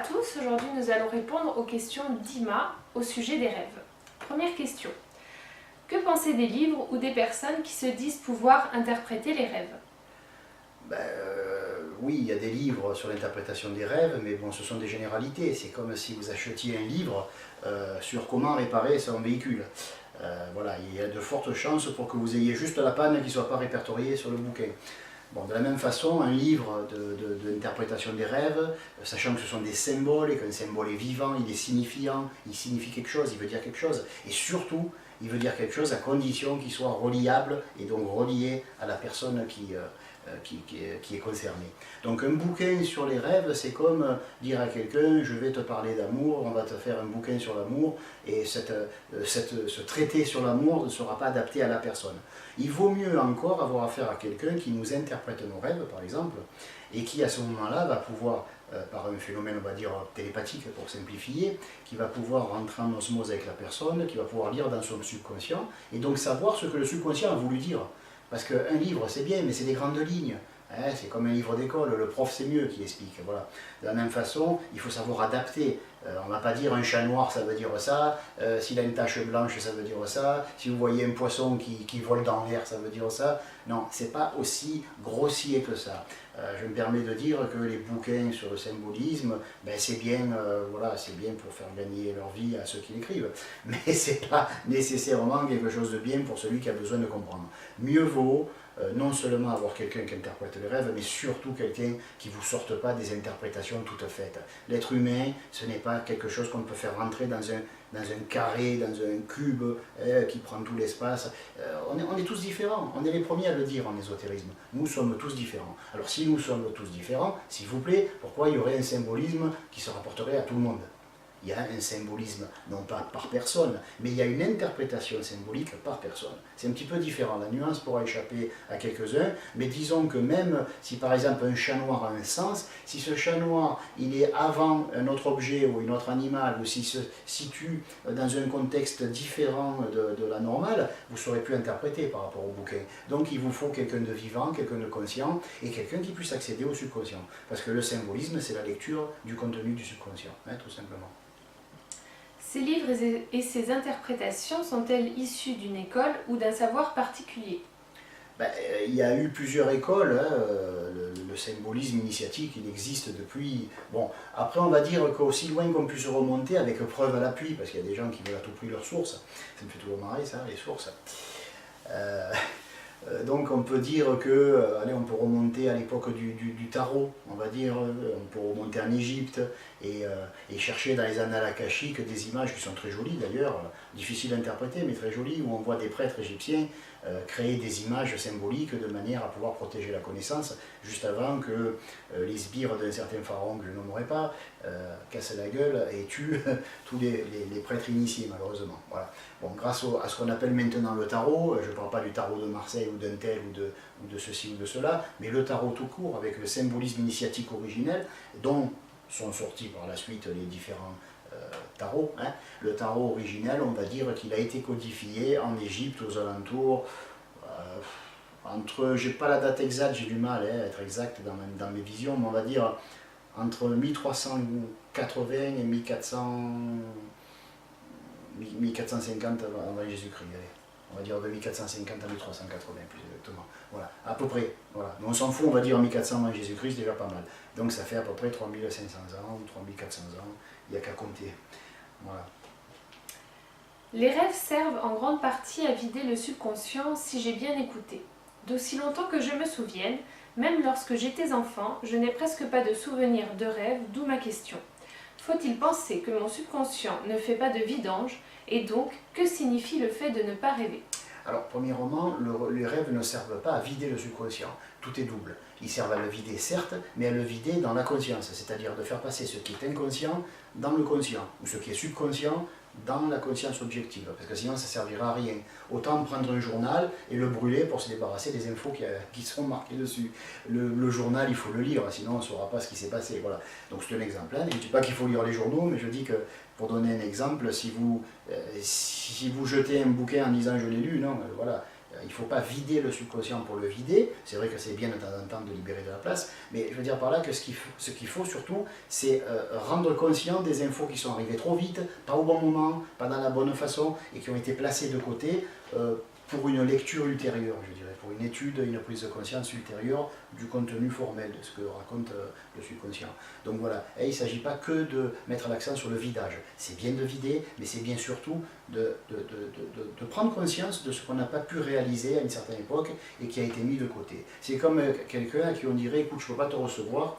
tous, aujourd'hui nous allons répondre aux questions d'Ima au sujet des rêves. Première question. Que penser des livres ou des personnes qui se disent pouvoir interpréter les rêves? Oui, il y a des livres sur l'interprétation des rêves, mais bon, ce sont des généralités. C'est comme si vous achetiez un livre sur comment réparer son véhicule. Voilà, il y a de fortes chances pour que vous ayez juste la panne qui ne soit pas répertoriée sur le bouquin. Bon, de la même façon, un livre d'interprétation des rêves, sachant que ce sont des symboles et qu'un symbole est vivant, il est signifiant, il signifie quelque chose, il veut dire quelque chose. Et surtout, il veut dire quelque chose à condition qu'il soit reliable et donc relié à la personne qui est concernée. Donc un bouquin sur les rêves, c'est comme dire à quelqu'un, je vais te parler d'amour, on va te faire un bouquin sur l'amour, et ce traité sur l'amour ne sera pas adapté à la personne. Il vaut mieux encore avoir affaire à quelqu'un qui nous interprète nos rêves, par exemple, et qui à ce moment-là va pouvoir, par un phénomène on va dire télépathique pour simplifier, qui va pouvoir rentrer en osmose avec la personne, qui va pouvoir lire dans son subconscient, et donc savoir ce que le subconscient a voulu dire. Parce qu'un livre c'est bien, mais c'est des grandes lignes. Hein, c'est comme un livre d'école, le prof c'est mieux qui explique. Voilà. De la même façon, il faut savoir adapter. On ne va pas dire un chat noir ça veut dire ça, s'il a une tache blanche ça veut dire ça, si vous voyez un poisson qui vole dans l'air ça veut dire ça. Non, c'est pas aussi grossier que ça. Je me permets de dire que les bouquins sur le symbolisme, ben c'est bien, voilà, c'est bien pour faire gagner leur vie à ceux qui l'écrivent, mais c'est pas nécessairement quelque chose de bien pour celui qui a besoin de comprendre. Mieux vaut non seulement avoir quelqu'un qui interprète les rêves, mais surtout quelqu'un qui ne vous sorte pas des interprétations toutes faites. L'être humain, ce n'est pas quelque chose qu'on peut faire rentrer dans un carré, dans un cube qui prend tout l'espace. On est tous différents, on est les premiers à le dire en ésotérisme. Nous sommes tous différents. Alors si nous sommes tous différents, s'il vous plaît, pourquoi il y aurait un symbolisme qui se rapporterait à tout le monde ? Il y a un symbolisme, non pas par personne, mais il y a une interprétation symbolique par personne. C'est un petit peu différent, la nuance pourra échapper à quelques-uns, mais disons que même si par exemple un chat noir a un sens, si ce chat noir il est avant un autre objet ou un autre animal, ou s'il se situe dans un contexte différent de la normale, vous ne saurez plus interpréter par rapport au bouquin. Donc il vous faut quelqu'un de vivant, quelqu'un de conscient, et quelqu'un qui puisse accéder au subconscient. Parce que le symbolisme, c'est la lecture du contenu du subconscient, hein, tout simplement. Ces livres et ces interprétations sont-elles issues d'une école ou d'un savoir particulier? Il y a eu plusieurs écoles, hein, le symbolisme initiatique il existe depuis... Bon, après on va dire qu'aussi loin qu'on puisse remonter avec preuve à l'appui, parce qu'il y a des gens qui veulent à tout prix leurs sources, ça me fait toujours marrer ça, les sources. Donc on peut dire que, allez, on peut remonter à l'époque du tarot, on va dire, on peut remonter en Égypte et chercher dans les annales akashiques des images qui sont très jolies d'ailleurs, difficiles à interpréter mais très jolies, où on voit des prêtres égyptiens créer des images symboliques de manière à pouvoir protéger la connaissance, juste avant que les sbires d'un certain pharaon que je nommerai pas cassent la gueule et tuent tous les prêtres initiés malheureusement. Voilà. Bon, grâce à ce qu'on appelle maintenant le tarot, je ne parle pas du tarot de Marseille ou d'un tel ou de ceci ou de cela, mais le tarot tout court avec le symbolisme initiatique originel dont sont sortis par la suite les différents tarot. Hein. Le tarot originel, on va dire qu'il a été codifié en Égypte aux alentours, entre, j'ai pas la date exacte, j'ai du mal à être exact dans mes visions, mais on va dire entre 1380 et 1450 avant Jésus-Christ. On va dire de 1450 à 1380 plus exactement. Voilà, à peu près. Voilà. Mais on s'en fout, on va dire 1400 avant Jésus-Christ, c'est déjà pas mal. Donc ça fait à peu près 3500 ans ou 3400 ans, il n'y a qu'à compter. Voilà. Les rêves servent en grande partie à vider le subconscient si j'ai bien écouté. D'aussi longtemps que je me souvienne, même lorsque j'étais enfant, je n'ai presque pas de souvenirs de rêves, d'où ma question. Faut-il penser que mon subconscient ne fait pas de vidange, et donc que signifie le fait de ne pas rêver? Alors, premièrement, les rêves ne servent pas à vider le subconscient, tout est double. Ils servent à le vider, certes, mais à le vider dans la conscience, c'est-à-dire de faire passer ce qui est inconscient dans le conscient, ou ce qui est subconscient dans la conscience objective, parce que sinon ça ne servira à rien. Autant prendre un journal et le brûler pour se débarrasser des infos qui seront marquées dessus. Le journal, il faut le lire, sinon on ne saura pas ce qui s'est passé. Voilà. Donc c'est un exemple. Hein. Je ne dis pas qu'il faut lire les journaux, mais je dis que, pour donner un exemple, si vous jetez un bouquin en disant « je l'ai lu », non, voilà. Il ne faut pas vider le subconscient pour le vider. C'est vrai que c'est bien de temps en temps de libérer de la place, mais je veux dire par là que ce qu'il faut surtout, c'est rendre conscient des infos qui sont arrivées trop vite, pas au bon moment, pas dans la bonne façon, et qui ont été placées de côté pour une lecture ultérieure, je dirais, pour une étude, une prise de conscience ultérieure du contenu formel de ce que raconte le subconscient. Donc voilà, et il ne s'agit pas que de mettre l'accent sur le vidage. C'est bien de vider, mais c'est bien surtout de prendre conscience de ce qu'on n'a pas pu réaliser à une certaine époque et qui a été mis de côté. C'est comme quelqu'un à qui on dirait, écoute, je ne peux pas te recevoir,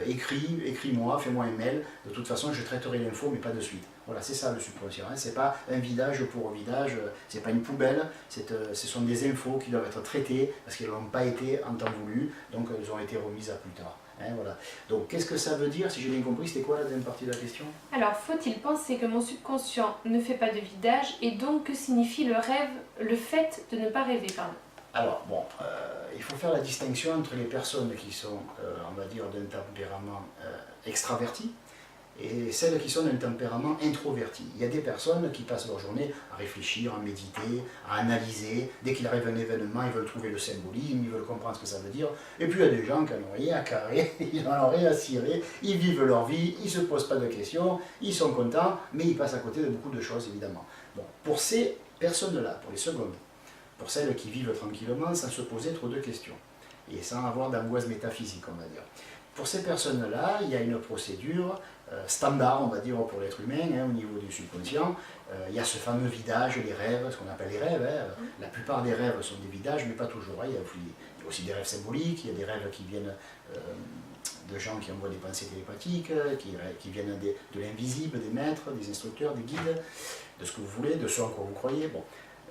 écris-moi, fais-moi un mail, de toute façon je traiterai l'info mais pas de suite. Voilà, c'est ça le subconscient, hein. C'est pas un vidage pour un vidage, c'est pas une poubelle, ce sont des infos qui doivent être traitées parce qu'elles n'ont pas été en temps voulu, donc elles ont été remises à plus tard. Hein, voilà. Donc qu'est-ce que ça veut dire, si j'ai bien compris, c'était quoi la deuxième partie de la question? Alors, faut-il penser que mon subconscient ne fait pas de vidage et donc que signifie le rêve, le fait de ne pas rêver, pardon? Alors, bon, il faut faire la distinction entre les personnes qui sont, on va dire, d'un tempérament extraverti et celles qui sont d'un tempérament introverti. Il y a des personnes qui passent leur journée à réfléchir, à méditer, à analyser. Dès qu'il arrive un événement, ils veulent trouver le symbolisme, ils veulent comprendre ce que ça veut dire. Et puis il y a des gens qui n'en ont rien à carrer, ils n'en ont rien à cirer, ils vivent leur vie, ils ne se posent pas de questions, ils sont contents, mais ils passent à côté de beaucoup de choses, évidemment. Bon, pour ces personnes-là, pour les secondes, pour celles qui vivent tranquillement sans se poser trop de questions et sans avoir d'angoisse métaphysique, on va dire. Pour ces personnes-là, il y a une procédure standard, on va dire, pour l'être humain, hein, au niveau du subconscient. Il y a ce fameux vidage, les rêves, ce qu'on appelle les rêves. Hein. La plupart des rêves sont des vidages, mais pas toujours. Hein. Il y a aussi des rêves symboliques, il y a des rêves qui viennent de gens qui envoient des pensées télépathiques, qui viennent de l'invisible, des maîtres, des instructeurs, des guides, de ce que vous voulez, de ce en quoi vous croyez. Bon.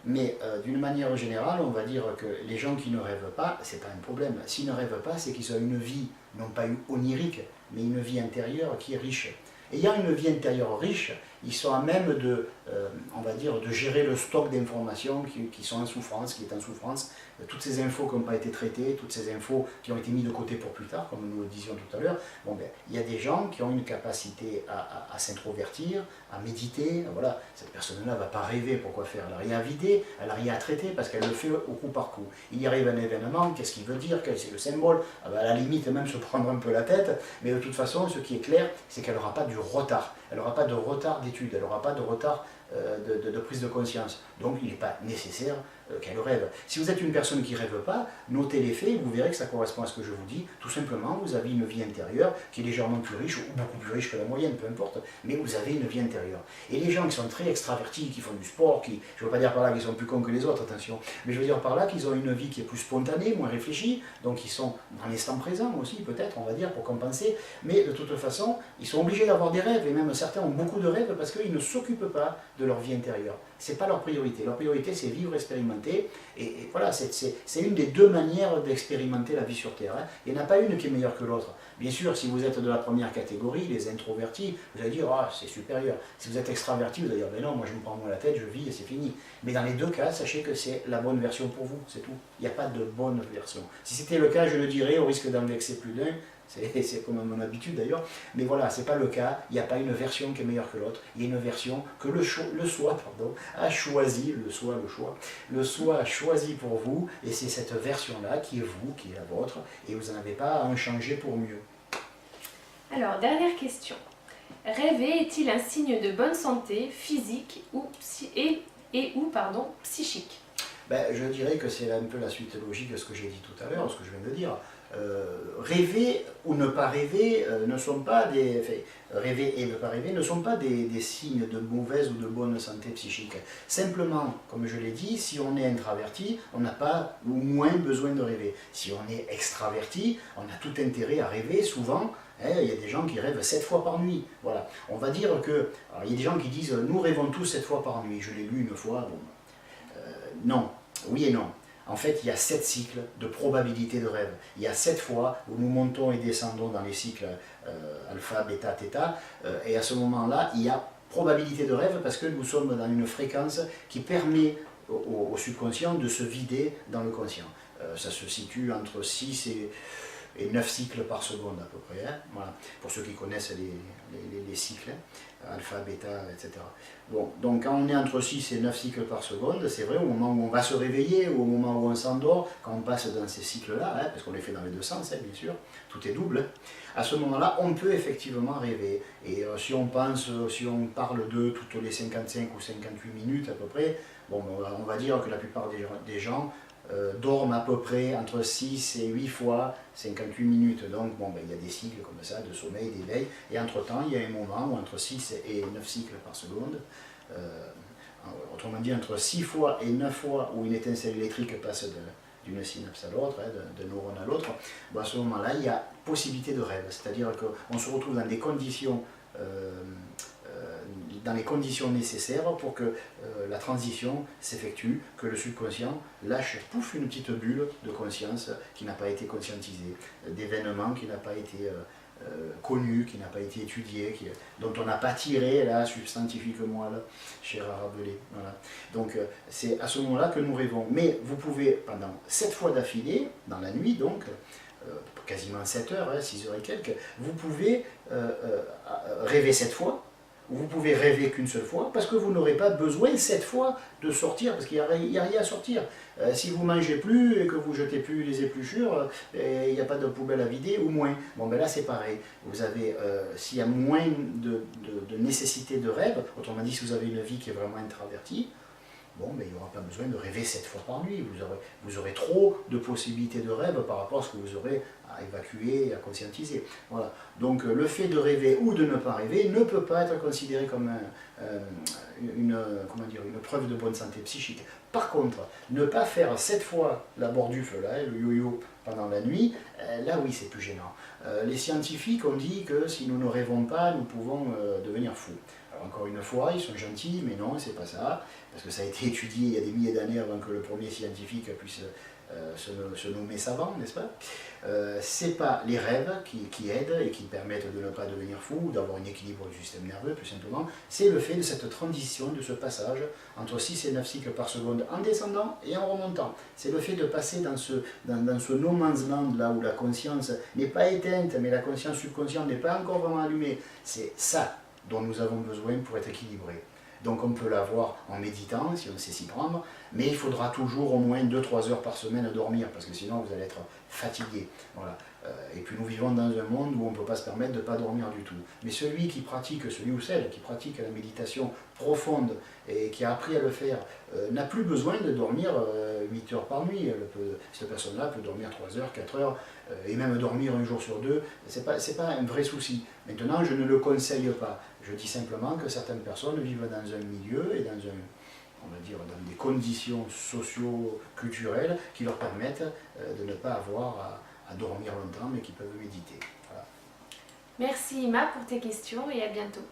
Mais d'une manière générale, on va dire que les gens qui ne rêvent pas, c'est pas un problème. S'ils ne rêvent pas, c'est qu'ils ont une vie, non pas onirique, mais une vie intérieure qui est riche. Ayant une vie intérieure riche, ils sont à même de, on va dire, de gérer le stock d'informations qui sont en souffrance, qui est en souffrance. Toutes ces infos qui n'ont pas été traitées, toutes ces infos qui ont été mises de côté pour plus tard, comme nous le disions tout à l'heure. Bon, ben, il y a des gens qui ont une capacité à s'introvertir, à méditer. Voilà, cette personne-là ne va pas rêver, pourquoi faire? Elle n'a rien à vider, elle n'a rien à traiter parce qu'elle le fait au coup par coup. Il y arrive un événement, qu'est-ce qu'il veut dire, quel c'est le symbole? Ah ben, à la limite, même se prendre un peu la tête, mais de toute façon, ce qui est clair, c'est qu'elle n'aura pas du retard. Elle n'aura pas de retard d'études, elle n'aura pas de retard de prise de conscience. Donc il n'est pas nécessaire qu'elle rêve. Si vous êtes une personne qui ne rêve pas, notez les faits, vous verrez que ça correspond à ce que je vous dis. Tout simplement, vous avez une vie intérieure qui est légèrement plus riche, ou beaucoup plus riche que la moyenne, peu importe, mais vous avez une vie intérieure. Et les gens qui sont très extravertis, qui font du sport, je ne veux pas dire par là qu'ils sont plus cons que les autres, attention, mais je veux dire par là qu'ils ont une vie qui est plus spontanée, moins réfléchie, donc ils sont dans l'instant présent aussi, peut-être, on va dire, pour compenser, mais de toute façon, ils sont obligés d'avoir des rêves, et même certains ont beaucoup de rêves parce qu'ils ne s'occupent pas de leur vie intérieure. Ce n'est pas leur priorité. Leur priorité, c'est vivre, expérimenter. Et voilà, c'est une des deux manières d'expérimenter la vie sur Terre. Hein. Il n'y en a pas une qui est meilleure que l'autre. Bien sûr, si vous êtes de la première catégorie, les introvertis, vous allez dire, ah, c'est supérieur. Si vous êtes extraverti, vous allez dire, ben non, moi je me prends moins la tête, je vis et c'est fini. Mais dans les deux cas, sachez que c'est la bonne version pour vous, c'est tout. Il n'y a pas de bonne version. Si c'était le cas, je le dirais, au risque d'en vexer plus d'un. C'est comme à mon habitude d'ailleurs, mais voilà, c'est pas le cas, il n'y a pas une version qui est meilleure que l'autre, il y a une version que le soi a choisi, le soi a choisi pour vous, et c'est cette version-là qui est vous, qui est la vôtre, et vous n'en avez pas à en changer pour mieux. Alors, dernière question. Rêver est-il un signe de bonne santé physique ou psychique? Ben, je dirais que c'est un peu la suite logique de ce que j'ai dit tout à l'heure, ce que je viens de dire. Rêver ou ne pas rêver ne sont pas des... Enfin, rêver et ne pas rêver ne sont pas des signes de mauvaise ou de bonne santé psychique. Simplement, comme je l'ai dit, si on est introverti, on n'a pas ou moins besoin de rêver. Si on est extraverti, on a tout intérêt à rêver souvent. Il y a des gens qui rêvent 7 fois par nuit. Voilà. On va dire que... Alors, il y a des gens qui disent « nous rêvons tous 7 fois par nuit ». Je l'ai lu une fois. Bon. Non, oui et non. En fait, il y a 7 cycles de probabilité de rêve. Il y a 7 fois où nous montons et descendons dans les cycles alpha, bêta, θ. Et à ce moment-là, il y a probabilité de rêve parce que nous sommes dans une fréquence qui permet au subconscient de se vider dans le conscient. Ça se situe entre 6 et et 9 cycles par seconde à peu près. Hein, voilà, pour ceux qui connaissent les cycles, hein, alpha, bêta, etc. Bon, donc quand on est entre 6 et 9 cycles par seconde, c'est vrai, au moment où on va se réveiller, ou au moment où on s'endort, quand on passe dans ces cycles-là, hein, parce qu'on les fait dans les deux sens, hein, bien sûr, tout est double, hein, à ce moment-là, on peut effectivement rêver. Et si on parle de toutes les 55 ou 58 minutes à peu près, bon, on va dire que la plupart des gens dorment à peu près entre 6 et 8 fois 58 minutes. Donc bon, il y a des cycles comme ça, de sommeil, d'éveil, et entre-temps, il y a un moment où entre 6 et 9 cycles par seconde, autrement dit entre 6 fois et 9 fois où une étincelle électrique passe d'une synapse à l'autre, hein, de neurone à l'autre, bon, à ce moment-là, il y a possibilité de rêve. C'est-à-dire qu'on se retrouve dans des conditions dans les conditions nécessaires pour que la transition s'effectue, que le subconscient lâche, pouf, une petite bulle de conscience qui n'a pas été conscientisée, d'événements qui n'a pas été connu, qui n'a pas été étudié, dont on n'a pas tiré la substantifique moelle chez Rabelais. Voilà. Donc c'est à ce moment-là que nous rêvons. Mais vous pouvez, pendant 7 fois d'affilée, dans la nuit donc, quasiment 7 heures, hein, 6 heures et quelques, vous pouvez rêver 7 fois. Vous pouvez rêver qu'une seule fois, parce que vous n'aurez pas besoin 7 fois de sortir, parce qu'il n'y a rien à sortir. Si vous ne mangez plus et que vous ne jetez plus les épluchures, il n'y a pas de poubelle à vider, ou moins. Bon, ben là c'est pareil. Vous avez, s'il y a moins de nécessité de rêve, autrement dit, si vous avez une vie qui est vraiment introvertie, bon, mais il n'y aura pas besoin de rêver 7 fois par nuit. Vous aurez trop de possibilités de rêve par rapport à ce que vous aurez à évacuer et à conscientiser. Voilà. Donc le fait de rêver ou de ne pas rêver ne peut pas être considéré comme une preuve de bonne santé psychique. Par contre, ne pas faire 7 fois la bordufle, là, le yo-yo pendant la nuit, là oui c'est plus gênant. Les scientifiques ont dit que si nous ne rêvons pas, nous pouvons devenir fous. Alors encore une fois, ils sont gentils, mais non, c'est pas ça, parce que ça a été étudié il y a des milliers d'années avant que le premier scientifique puisse se nommer savant, n'est-ce pas? C'est pas les rêves qui aident et qui permettent de ne pas devenir fou, ou d'avoir un équilibre du système nerveux, plus simplement, c'est le fait de cette transition, de ce passage entre 6 et 9 cycles par seconde en descendant et en remontant. C'est le fait de passer dans ce no man's land, là où la conscience n'est pas éteinte, mais la conscience subconsciente n'est pas encore vraiment allumée. C'est ça dont nous avons besoin pour être équilibrés. Donc on peut l'avoir en méditant, si on sait s'y prendre, mais il faudra toujours au moins 2-3 heures par semaine à dormir, parce que sinon vous allez être fatigué. Voilà. Et puis nous vivons dans un monde où on ne peut pas se permettre de ne pas dormir du tout. Mais celui ou celle qui pratique la méditation profonde et qui a appris à le faire, n'a plus besoin de dormir 8 heures par nuit. Cette personne-là peut dormir 3 heures, 4 heures, et même dormir un jour sur deux, c'est pas un vrai souci. Maintenant, je ne le conseille pas. Je dis simplement que certaines personnes vivent dans un milieu et on va dire, dans des conditions socio-culturelles qui leur permettent de ne pas avoir à dormir longtemps, mais qui peuvent méditer. Voilà. Merci Ima pour tes questions et à bientôt.